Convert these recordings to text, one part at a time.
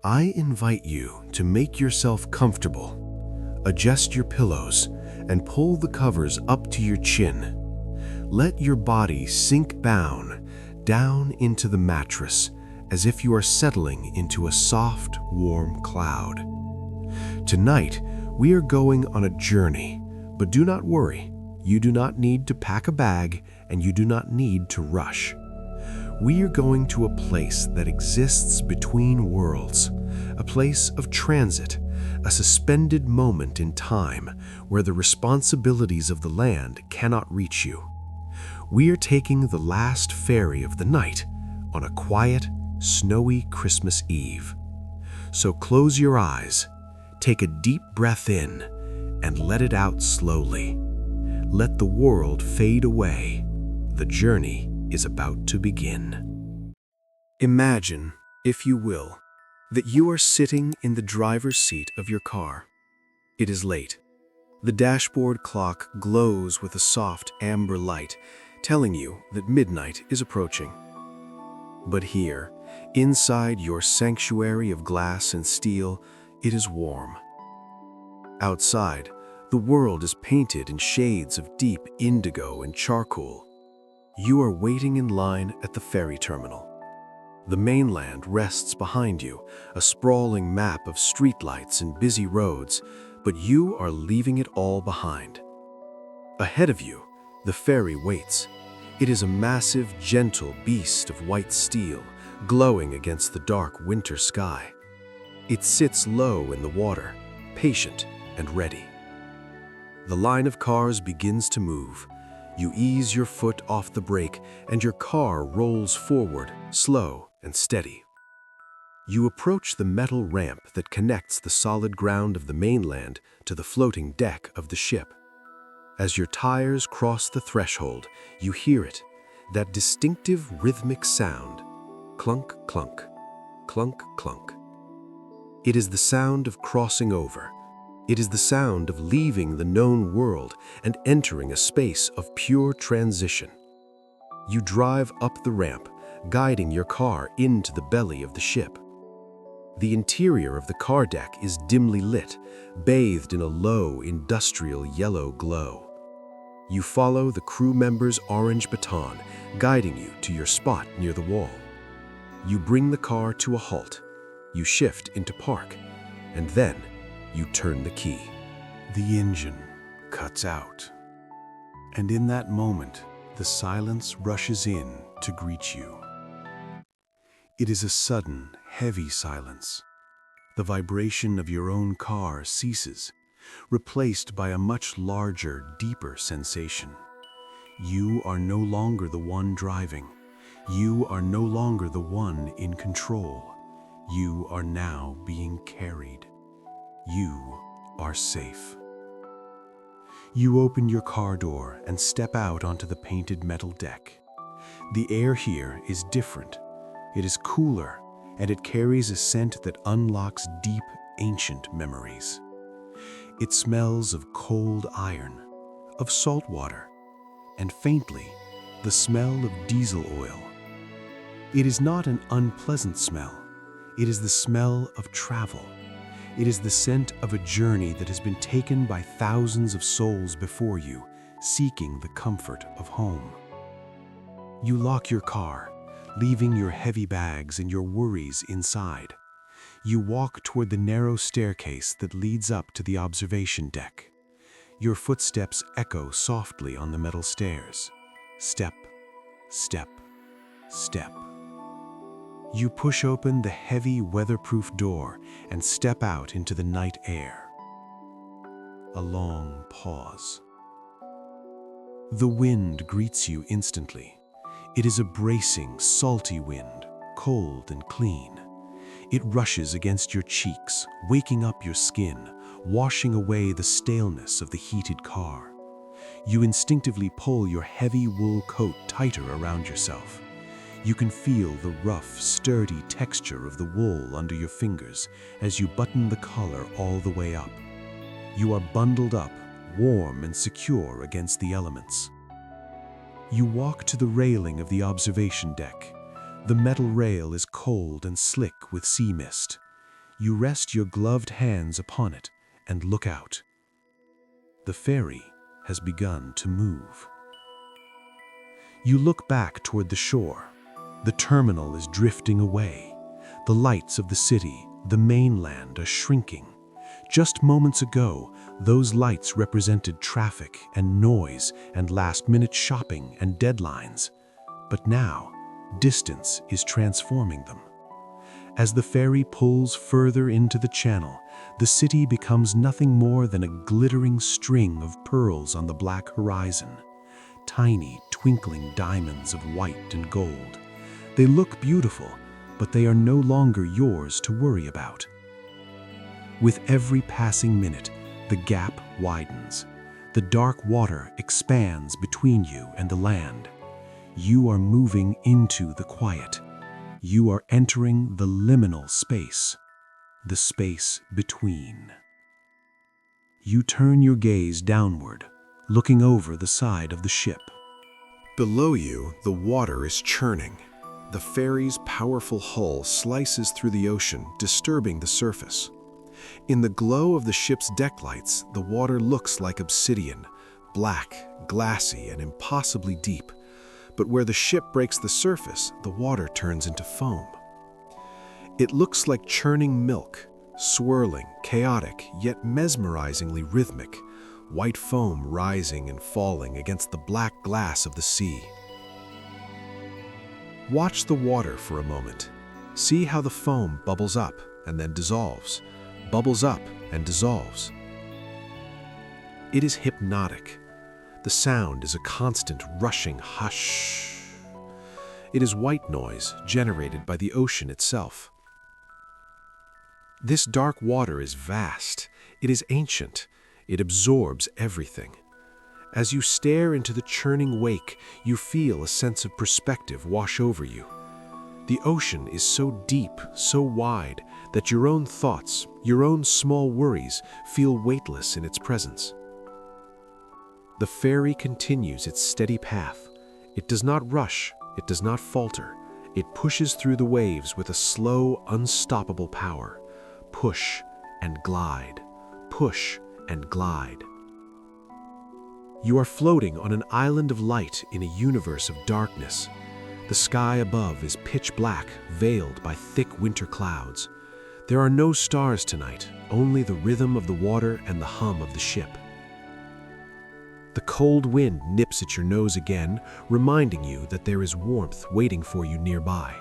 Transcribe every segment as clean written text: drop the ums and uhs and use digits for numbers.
I invite you to make yourself comfortable. Adjust your pillows and pull the covers up to your chin. Let your body sink down into the mattress as if you are settling into a soft, warm cloud. Tonight, we are going on a journey, but do not worry. You do not need to pack a bag and you do not need to rush. We are going to a place that exists between worlds, a place of transit, a suspended moment in time where the responsibilities of the land cannot reach you. We are taking the last ferry of the night on a quiet, snowy Christmas Eve. So close your eyes, take a deep breath in, and let it out slowly. Let the world fade away. The journey is about to begin. Imagine, if you will, that you are sitting in the driver's seat of your car. It is late. The dashboard clock glows with a soft amber light, telling you that midnight is approaching. But here, inside your sanctuary of glass and steel, it is warm. Outside, the world is painted in shades of deep indigo and charcoal. You are waiting in line at the ferry terminal. The mainland rests behind you, a sprawling map of streetlights and busy roads, but you are leaving it all behind. Ahead of you, the ferry waits. It is a massive, gentle beast of white steel, glowing against the dark winter sky. It sits low in the water, patient and ready. The line of cars begins to move. You ease your foot off the brake, and your car rolls forward, slow and steady. You approach the metal ramp that connects the solid ground of the mainland to the floating deck of the ship. As your tires cross the threshold, you hear it, that distinctive rhythmic sound, clunk, clunk, clunk, clunk. It is the sound of crossing over. It is the sound of leaving the known world and entering a space of pure transition. You drive up the ramp, guiding your car into the belly of the ship. The interior of the car deck is dimly lit, bathed in a low, industrial yellow glow. You follow the crew member's orange baton, guiding you to your spot near the wall. You bring the car to a halt. You shift into park, and then you turn the key. The engine cuts out. And in that moment, the silence rushes in to greet you. It is a sudden, heavy silence. The vibration of your own car ceases, replaced by a much larger, deeper sensation. You are no longer the one driving. You are no longer the one in control. You are now being carried. You are safe. You open your car door and step out onto the painted metal deck. The air here is different. It is cooler, and it carries a scent that unlocks deep, ancient memories. It smells of cold iron, of salt water, and faintly, the smell of diesel oil. It is not an unpleasant smell. It is the smell of travel. It is the scent of a journey that has been taken by thousands of souls before you, seeking the comfort of home. You lock your car, leaving your heavy bags and your worries inside. You walk toward the narrow staircase that leads up to the observation deck. Your footsteps echo softly on the metal stairs. Step, step, step. You push open the heavy, weatherproof door and step out into the night air. A long pause. The wind greets you instantly. It is a bracing, salty wind, cold and clean. It rushes against your cheeks, waking up your skin, washing away the staleness of the heated car. You instinctively pull your heavy wool coat tighter around yourself. You can feel the rough, sturdy texture of the wool under your fingers as you button the collar all the way up. You are bundled up, warm and secure against the elements. You walk to the railing of the observation deck. The metal rail is cold and slick with sea mist. You rest your gloved hands upon it and look out. The ferry has begun to move. You look back toward the shore. The terminal is drifting away. The lights of the city, the mainland, are shrinking. Just moments ago, those lights represented traffic and noise and last-minute shopping and deadlines. But now, distance is transforming them. As the ferry pulls further into the channel, the city becomes nothing more than a glittering string of pearls on the black horizon. Tiny, twinkling diamonds of white and gold. They look beautiful, but they are no longer yours to worry about. With every passing minute, the gap widens. The dark water expands between you and the land. You are moving into the quiet. You are entering the liminal space, the space between. You turn your gaze downward, looking over the side of the ship. Below you, the water is churning. The ferry's powerful hull slices through the ocean, disturbing the surface. In the glow of the ship's deck lights, the water looks like obsidian, black, glassy, and impossibly deep. But where the ship breaks the surface, the water turns into foam. It looks like churning milk, swirling, chaotic, yet mesmerizingly rhythmic, white foam rising and falling against the black glass of the sea. Watch the water for a moment. See how the foam bubbles up and then dissolves, bubbles up and dissolves. It is hypnotic. The sound is a constant rushing hush. It is white noise generated by the ocean itself. This dark water is vast. It is ancient. It absorbs everything. As you stare into the churning wake, you feel a sense of perspective wash over you. The ocean is so deep, so wide, that your own thoughts, your own small worries, feel weightless in its presence. The ferry continues its steady path. It does not rush, it does not falter. It pushes through the waves with a slow, unstoppable power. Push and glide, push and glide. You are floating on an island of light in a universe of darkness. The sky above is pitch black, veiled by thick winter clouds. There are no stars tonight, only the rhythm of the water and the hum of the ship. The cold wind nips at your nose again, reminding you that there is warmth waiting for you nearby.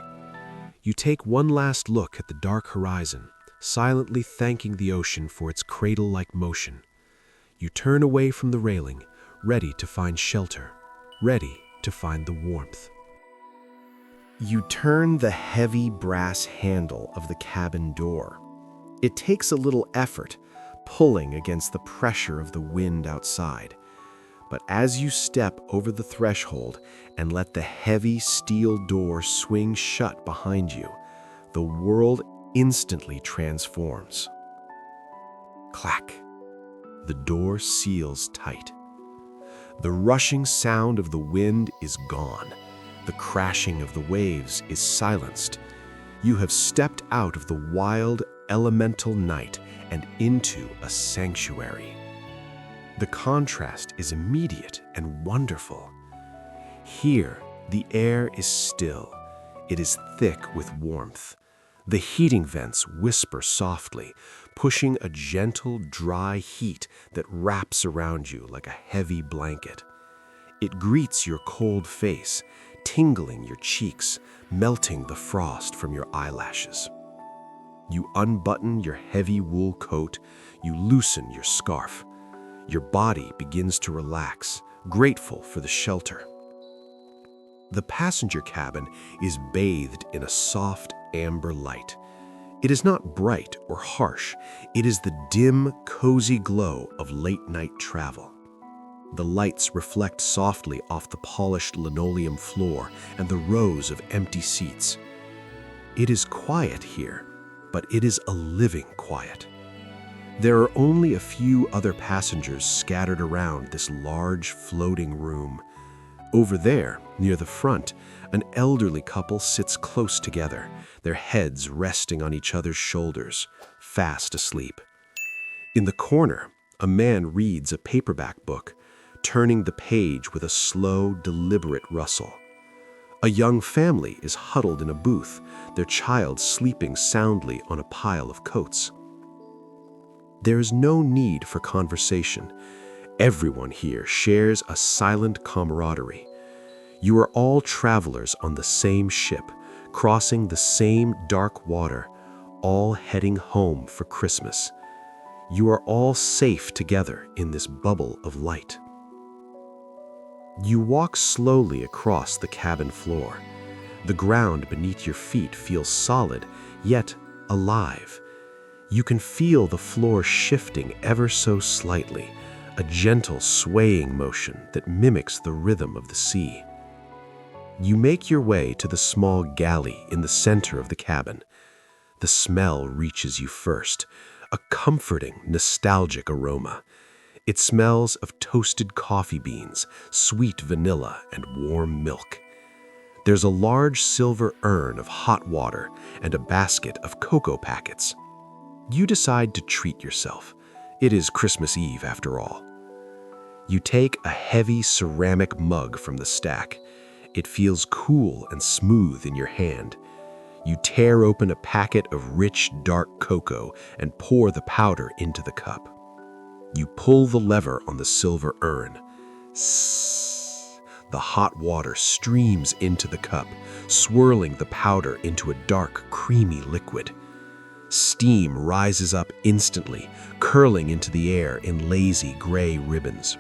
You take one last look at the dark horizon, silently thanking the ocean for its cradle-like motion. You turn away from the railing, ready to find shelter, ready to find the warmth. You turn the heavy brass handle of the cabin door. It takes a little effort, pulling against the pressure of the wind outside. But as you step over the threshold and let the heavy steel door swing shut behind you, the world instantly transforms. Clack. The door seals tight. The rushing sound of the wind is gone. The crashing of the waves is silenced. You have stepped out of the wild, elemental night and into a sanctuary. The contrast is immediate and wonderful. Here, the air is still. It is thick with warmth. The heating vents whisper softly, pushing a gentle, dry heat that wraps around you like a heavy blanket. It greets your cold face, tingling your cheeks, melting the frost from your eyelashes. You unbutton your heavy wool coat, you loosen your scarf. Your body begins to relax, grateful for the shelter. The passenger cabin is bathed in a soft amber light. It is not bright or harsh. It is the dim, cozy glow of late-night travel. The lights reflect softly off the polished linoleum floor and the rows of empty seats. It is quiet here, but it is a living quiet. There are only a few other passengers scattered around this large, floating room. Over there, near the front, an elderly couple sits close together, their heads resting on each other's shoulders, fast asleep. In the corner, a man reads a paperback book, turning the page with a slow, deliberate rustle. A young family is huddled in a booth, their child sleeping soundly on a pile of coats. There is no need for conversation. Everyone here shares a silent camaraderie. You are all travelers on the same ship, crossing the same dark water, all heading home for Christmas. You are all safe together in this bubble of light. You walk slowly across the cabin floor. The ground beneath your feet feels solid, yet alive. You can feel the floor shifting ever so slightly, a gentle swaying motion that mimics the rhythm of the sea. You make your way to the small galley in the center of the cabin. The smell reaches you first, a comforting, nostalgic aroma. It smells of toasted coffee beans, sweet vanilla, and warm milk. There's a large silver urn of hot water and a basket of cocoa packets. You decide to treat yourself. It is Christmas Eve after all. You take a heavy ceramic mug from the stack. It feels cool and smooth in your hand. You tear open a packet of rich, dark cocoa and pour the powder into the cup. You pull the lever on the silver urn. Sss. The hot water streams into the cup, swirling the powder into a dark, creamy liquid. Steam rises up instantly, curling into the air in lazy gray ribbons.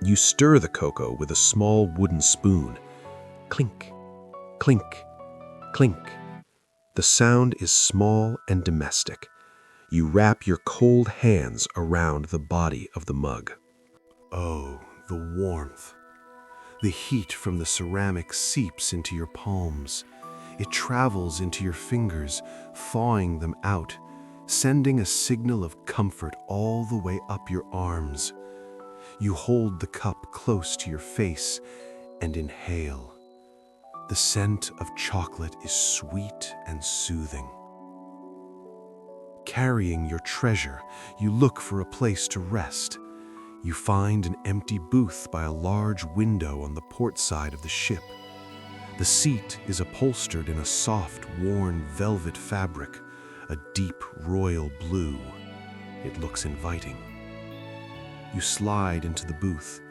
You stir the cocoa with a small wooden spoon. Clink, clink, clink. The sound is small and domestic. You wrap your cold hands around the body of the mug. Oh, the warmth. The heat from the ceramic seeps into your palms. It travels into your fingers, thawing them out, sending a signal of comfort all the way up your arms. You hold the cup close to your face and inhale. The scent of chocolate is sweet and soothing. Carrying your treasure, you look for a place to rest. You find an empty booth by a large window on the port side of the ship. The seat is upholstered in a soft, worn velvet fabric, a deep royal blue. It looks inviting. You slide into the booth.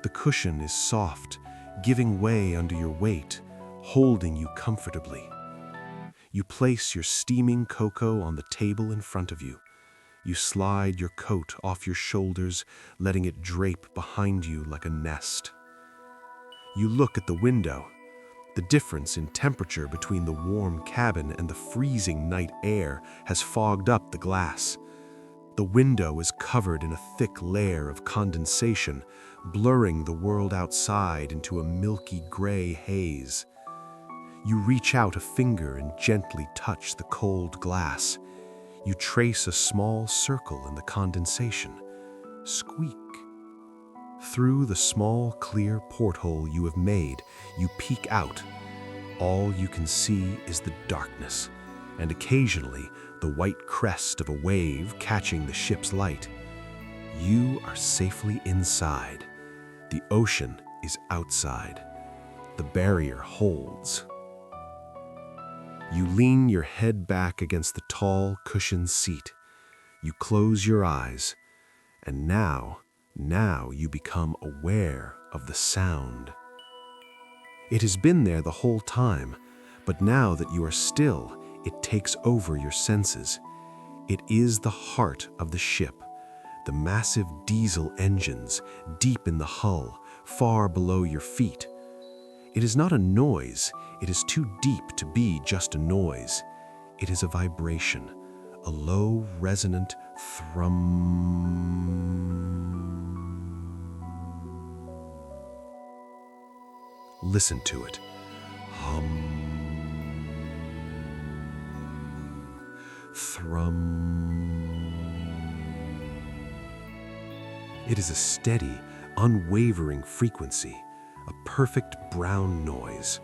The cushion is soft, giving way under your weight, holding you comfortably. You place your steaming cocoa on the table in front of you. You slide your coat off your shoulders, letting it drape behind you like a nest. You look at the window. The difference in temperature between the warm cabin and the freezing night air has fogged up the glass. The window is covered in a thick layer of condensation, blurring the world outside into a milky gray haze. You reach out a finger and gently touch the cold glass. You trace a small circle in the condensation. Squeak. Through the small, clear porthole you have made, you peek out. All you can see is the darkness, and occasionally the white crest of a wave catching the ship's light. You are safely inside. The ocean is outside. The barrier holds. You lean your head back against the tall, cushioned seat. You close your eyes, and now you become aware of the sound. It has been there the whole time, but now that you are still, it takes over your senses. It is the heart of the ship, the massive diesel engines deep in the hull, far below your feet. It is not a noise. It is too deep to be just a noise. It is a vibration, a low, resonant thrum. Listen to it. Hum. Thrum. It is a steady, unwavering frequency, a perfect brown noise,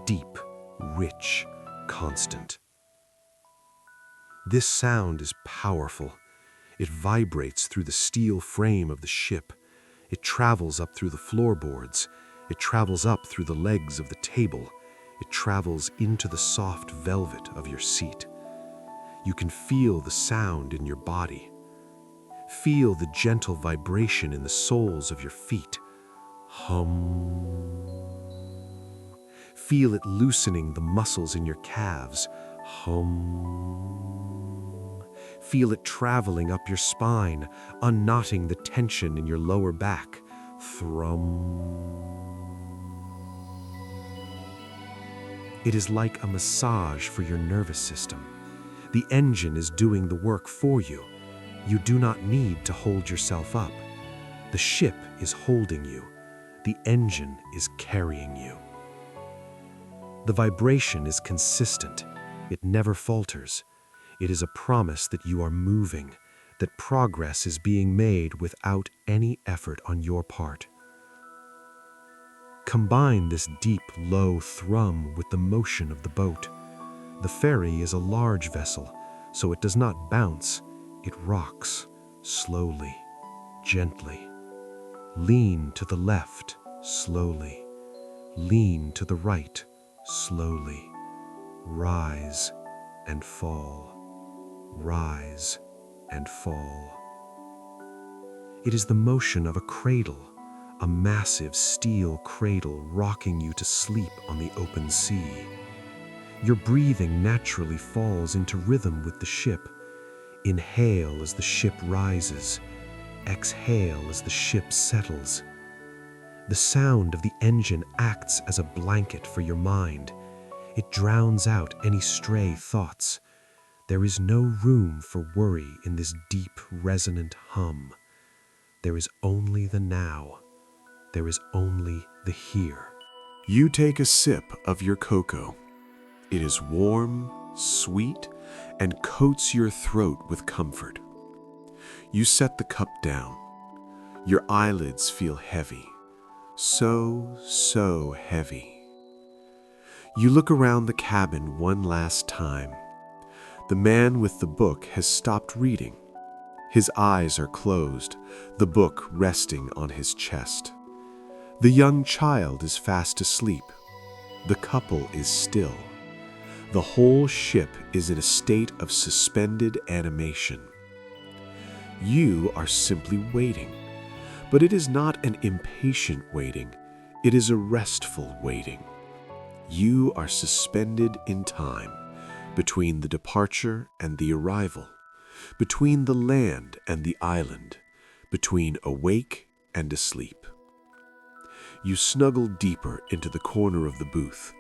deep, rich, constant. This sound is powerful. It vibrates through the steel frame of the ship. It travels up through the floorboards. It travels up through the legs of the table. It travels into the soft velvet of your seat. You can feel the sound in your body. Feel the gentle vibration in the soles of your feet. Hum. Feel it loosening the muscles in your calves. Hum. Feel it traveling up your spine, unknotting the tension in your lower back. Thrum. It is like a massage for your nervous system. The engine is doing the work for you. You do not need to hold yourself up. The ship is holding you. The engine is carrying you. The vibration is consistent. It never falters. It is a promise that you are moving, that progress is being made without any effort on your part. Combine this deep, low thrum with the motion of the boat. The ferry is a large vessel, so it does not bounce. It rocks, slowly, gently. Lean to the left, slowly. Lean to the right, slowly. Rise and fall. Rise and fall. It is the motion of a cradle, a massive steel cradle rocking you to sleep on the open sea. Your breathing naturally falls into rhythm with the ship. Inhale as the ship rises. Exhale as the ship settles. The sound of the engine acts as a blanket for your mind. It drowns out any stray thoughts. There is no room for worry in this deep, resonant hum. There is only the now. There is only the here. You take a sip of your cocoa. It is warm, sweet, and coats your throat with comfort. You set the cup down. Your eyelids feel heavy. So heavy. You look around the cabin one last time. The man with the book has stopped reading. His eyes are closed, the book resting on his chest. The young child is fast asleep. The couple is still. The whole ship is in a state of suspended animation. You are simply waiting, but it is not an impatient waiting. It is a restful waiting. You are suspended in time, between the departure and the arrival, between the land and the island, between awake and asleep. You snuggle deeper into the corner of the booth.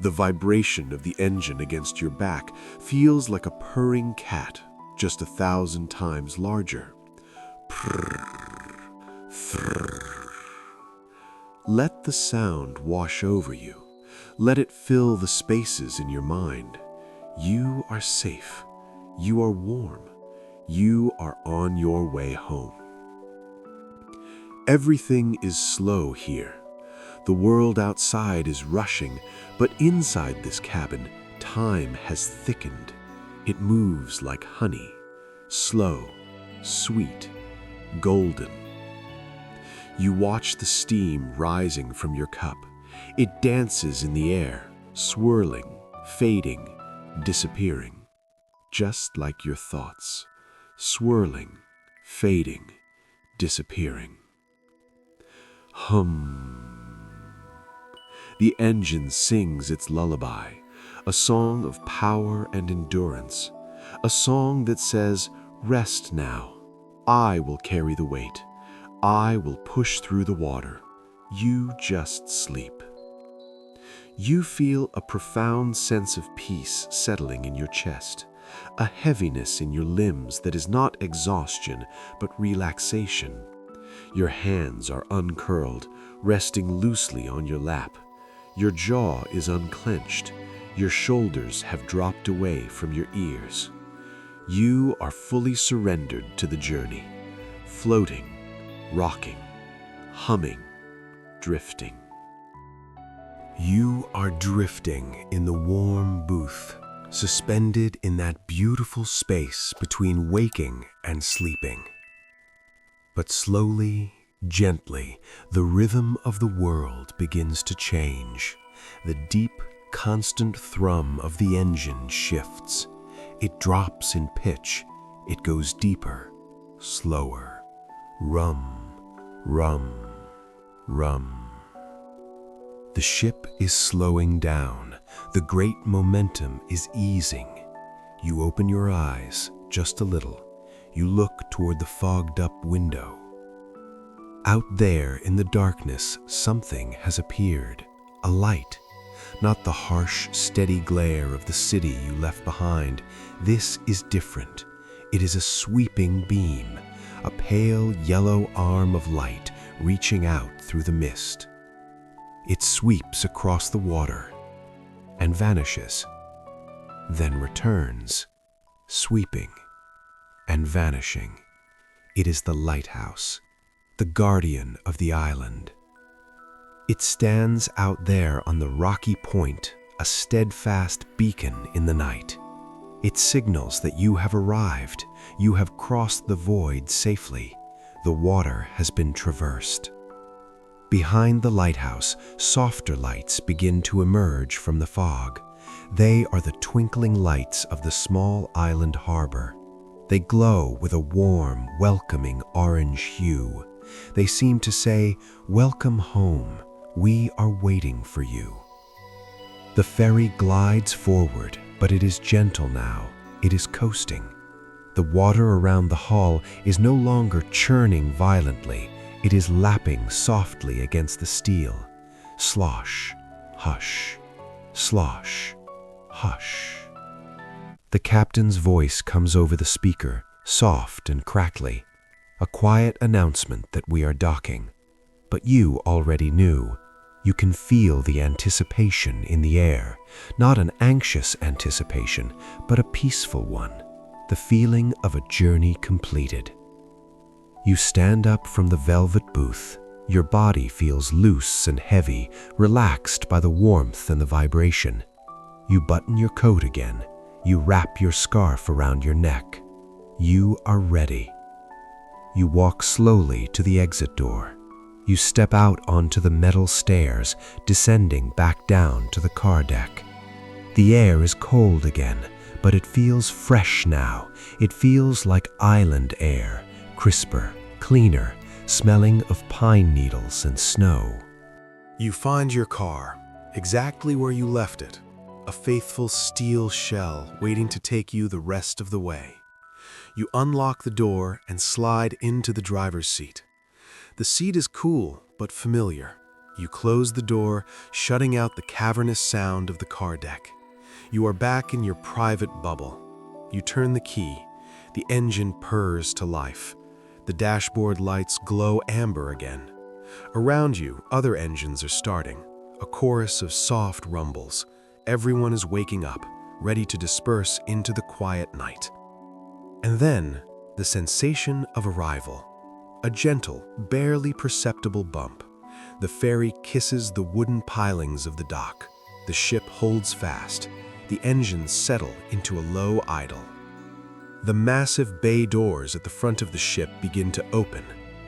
The vibration of the engine against your back feels like a purring cat, just 1,000 times larger. Prrr, thrrr. Let the sound wash over you. Let it fill the spaces in your mind. You are safe. You are warm. You are on your way home. Everything is slow here. The world outside is rushing, but inside this cabin, time has thickened. It moves like honey, slow, sweet, golden. You watch the steam rising from your cup. It dances in the air, swirling, fading, disappearing, just like your thoughts, swirling, fading, disappearing. Hum. The engine sings its lullaby, a song of power and endurance, a song that says, "Rest now. I will carry the weight. I will push through the water. You just sleep." You feel a profound sense of peace settling in your chest, a heaviness in your limbs that is not exhaustion, but relaxation. Your hands are uncurled, resting loosely on your lap. Your jaw is unclenched. Your shoulders have dropped away from your ears. You are fully surrendered to the journey, floating, rocking, humming, drifting. You are drifting in the warm booth, suspended in that beautiful space between waking and sleeping. But slowly, gently, the rhythm of the world begins to change. The deep, constant thrum of the engine shifts. It drops in pitch. It goes deeper, slower. Rum, rum, rum. The ship is slowing down. The great momentum is easing. You open your eyes just a little. You look toward the fogged-up window. Out there in the darkness, something has appeared. A light. Not the harsh, steady glare of the city you left behind. This is different. It is a sweeping beam, a pale yellow arm of light reaching out through the mist. It sweeps across the water and vanishes, then returns, sweeping and vanishing. It is the lighthouse, the guardian of the island. It stands out there on the rocky point, a steadfast beacon in the night. It signals that you have arrived, you have crossed the void safely. The water has been traversed. Behind the lighthouse, softer lights begin to emerge from the fog. They are the twinkling lights of the small island harbor. They glow with a warm, welcoming orange hue. They seem to say, "Welcome home. We are waiting for you." The ferry glides forward, but it is gentle now. It is coasting. The water around the hull is no longer churning violently. It is lapping softly against the steel. Slosh, hush, slosh, hush. The captain's voice comes over the speaker, soft and crackly. A quiet announcement that we are docking. But you already knew. You can feel the anticipation in the air. Not an anxious anticipation, but a peaceful one. The feeling of a journey completed. You stand up from the velvet booth. Your body feels loose and heavy, relaxed by the warmth and the vibration. You button your coat again. You wrap your scarf around your neck. You are ready. You walk slowly to the exit door. You step out onto the metal stairs, descending back down to the car deck. The air is cold again, but it feels fresh now. It feels like island air, crisper, cleaner, smelling of pine needles and snow. You find your car, exactly where you left it, a faithful steel shell waiting to take you the rest of the way. You unlock the door and slide into the driver's seat. The seat is cool but familiar. You close the door, shutting out the cavernous sound of the car deck. You are back in your private bubble. You turn the key. The engine purrs to life. The dashboard lights glow amber again. Around you, other engines are starting. A chorus of soft rumbles. Everyone is waking up, ready to disperse into the quiet night. And then, the sensation of arrival. A gentle, barely perceptible bump. The ferry kisses the wooden pilings of the dock. The ship holds fast. The engines settle into a low idle. The massive bay doors at the front of the ship begin to open.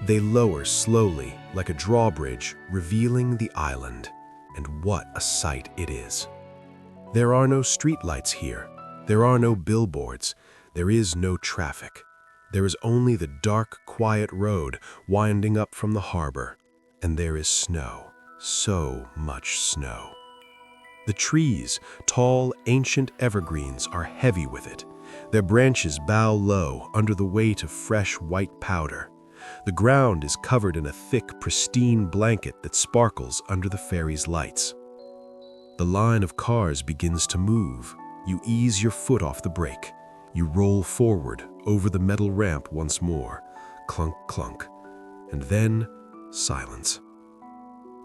They lower slowly, like a drawbridge, revealing the island. And what a sight it is. There are no streetlights here. There are no billboards. There is no traffic. There is only the dark, quiet road winding up from the harbor. And there is snow, so much snow. The trees, tall, ancient evergreens, are heavy with it. Their branches bow low under the weight of fresh white powder. The ground is covered in a thick, pristine blanket that sparkles under the ferry's lights. The line of cars begins to move. You ease your foot off the brake. You roll forward over the metal ramp once more. Clunk, clunk. And then, silence.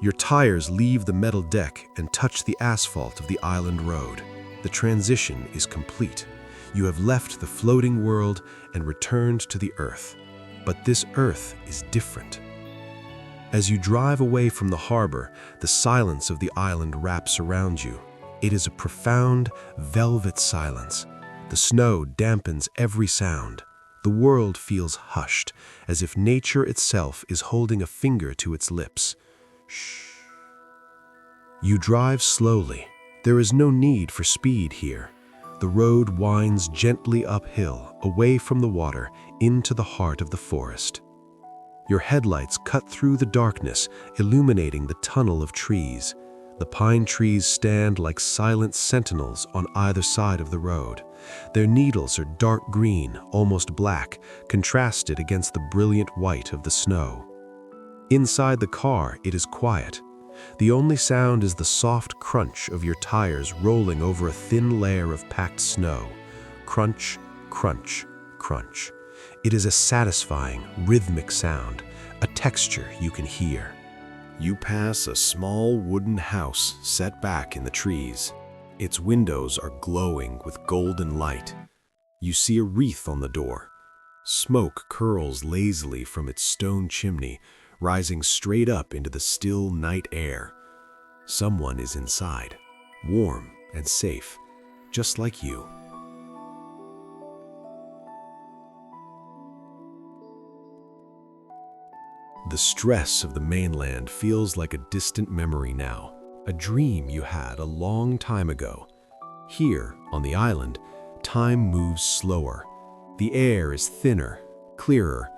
Your tires leave the metal deck and touch the asphalt of the island road. The transition is complete. You have left the floating world and returned to the earth. But this earth is different. As you drive away from the harbor, the silence of the island wraps around you. It is a profound, velvet silence. The snow dampens every sound. The world feels hushed, as if nature itself is holding a finger to its lips. Shh. You drive slowly. There is no need for speed here. The road winds gently uphill, away from the water, into the heart of the forest. Your headlights cut through the darkness, illuminating the tunnel of trees. The pine trees stand like silent sentinels on either side of the road. Their needles are dark green, almost black, contrasted against the brilliant white of the snow. Inside the car, it is quiet. The only sound is the soft crunch of your tires rolling over a thin layer of packed snow. Crunch, crunch, crunch. It is a satisfying, rhythmic sound, a texture you can hear. You pass a small wooden house set back in the trees. Its windows are glowing with golden light. You see a wreath on the door. Smoke curls lazily from its stone chimney, rising straight up into the still night air. Someone is inside, warm and safe, just like you. The stress of the mainland feels like a distant memory now, a dream you had a long time ago. Here, on the island, time moves slower. The air is thinner, clearer.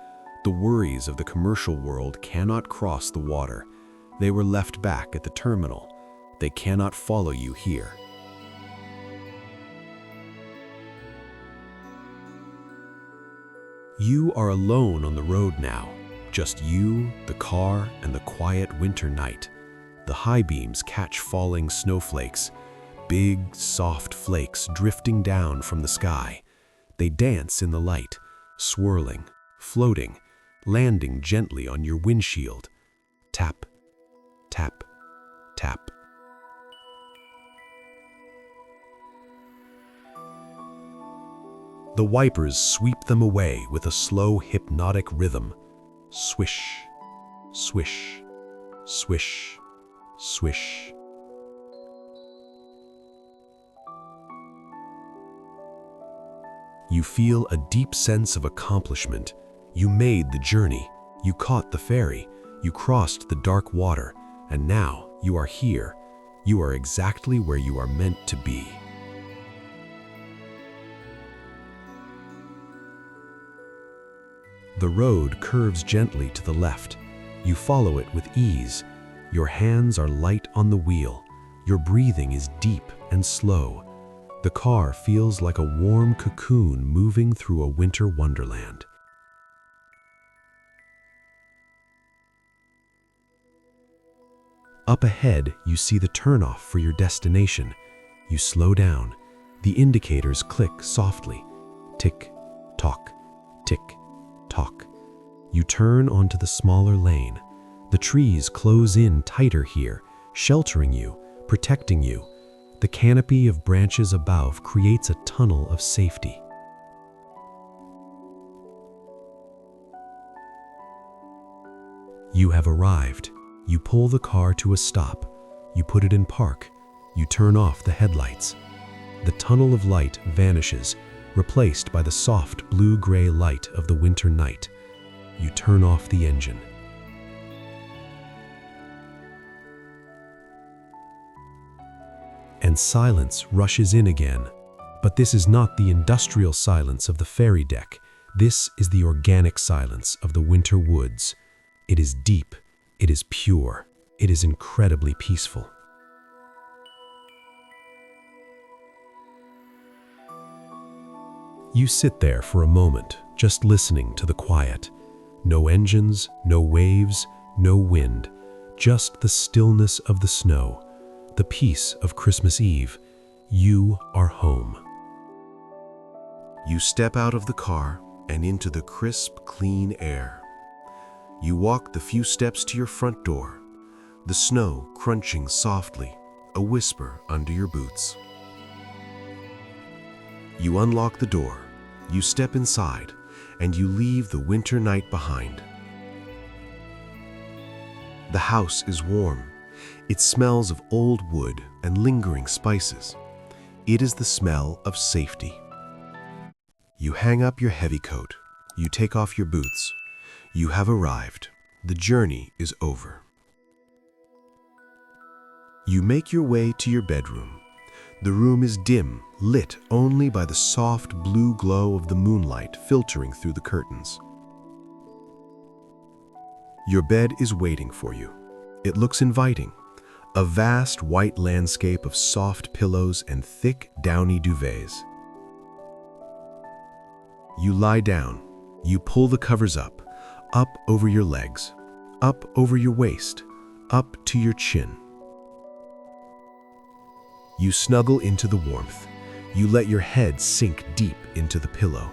The worries of the commercial world cannot cross the water. They were left back at the terminal. They cannot follow you here. You are alone on the road now. Just you, the car, and the quiet winter night. The high beams catch falling snowflakes, big, soft flakes drifting down from the sky. They dance in the light, swirling, floating, landing gently on your windshield. Tap, tap, tap. The wipers sweep them away with a slow, hypnotic rhythm. Swish, swish, swish, swish. You feel a deep sense of accomplishment. You made the journey. You caught the ferry. You crossed the dark water. And now you are here. You are exactly where you are meant to be. The road curves gently to the left. You follow it with ease. Your hands are light on the wheel. Your breathing is deep and slow. The car feels like a warm cocoon moving through a winter wonderland. Up ahead, you see the turnoff for your destination. You slow down. The indicators click softly. Tick, tock, tick, tock. You turn onto the smaller lane. The trees close in tighter here, sheltering you, protecting you. The canopy of branches above creates a tunnel of safety. You have arrived. You pull the car to a stop. You put it in park. You turn off the headlights. The tunnel of light vanishes, replaced by the soft blue-gray light of the winter night. You turn off the engine. And silence rushes in again. But this is not the industrial silence of the ferry deck. This is the organic silence of the winter woods. It is deep. It is pure. It is incredibly peaceful. You sit there for a moment, just listening to the quiet. No engines, no waves, no wind, just the stillness of the snow, the peace of Christmas Eve. You are home. You step out of the car and into the crisp, clean air. You walk the few steps to your front door, the snow crunching softly, a whisper under your boots. You unlock the door, you step inside, and you leave the winter night behind. The house is warm. It smells of old wood and lingering spices. It is the smell of safety. You hang up your heavy coat. You take off your boots. You have arrived. The journey is over. You make your way to your bedroom. The room is dim, lit only by the soft blue glow of the moonlight filtering through the curtains. Your bed is waiting for you. It looks inviting. A vast white landscape of soft pillows and thick, downy duvets. You lie down. You pull the covers up over your legs, up over your waist, up to your chin. You snuggle into the warmth. You let your head sink deep into the pillow.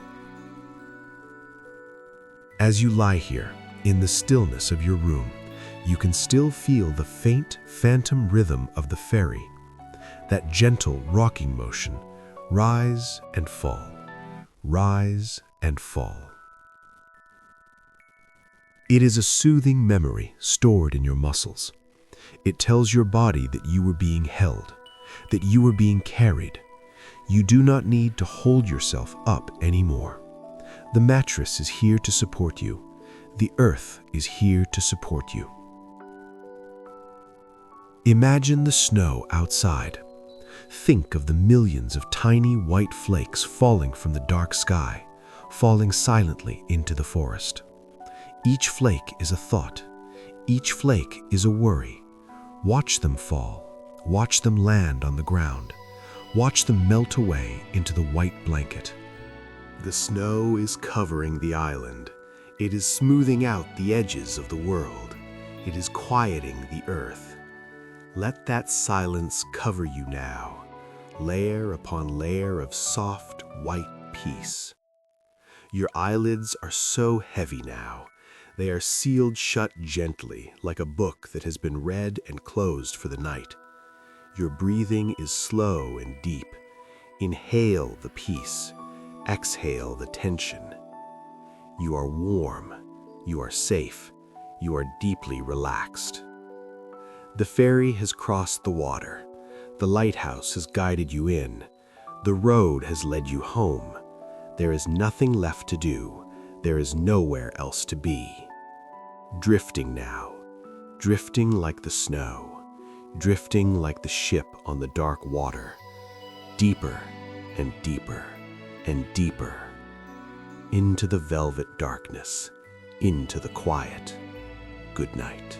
As you lie here, in the stillness of your room, you can still feel the faint, phantom rhythm of the ferry, that gentle rocking motion, rise and fall, rise and fall. It is a soothing memory stored in your muscles. It tells your body that you were being held, that you were being carried. You do not need to hold yourself up anymore. The mattress is here to support you. The earth is here to support you. Imagine the snow outside. Think of the millions of tiny white flakes falling from the dark sky, falling silently into the forest. Each flake is a thought. Each flake is a worry. Watch them fall. Watch them land on the ground. Watch them melt away into the white blanket. The snow is covering the island. It is smoothing out the edges of the world. It is quieting the earth. Let that silence cover you now, layer upon layer of soft, white peace. Your eyelids are so heavy now. They are sealed shut gently, like a book that has been read and closed for the night. Your breathing is slow and deep. Inhale the peace. Exhale the tension. You are warm. You are safe. You are deeply relaxed. The ferry has crossed the water. The lighthouse has guided you in. The road has led you home. There is nothing left to do. There is nowhere else to be. Drifting now, drifting like the snow, drifting like the ship on the dark water, deeper and deeper and deeper, into the velvet darkness, into the quiet. Good night.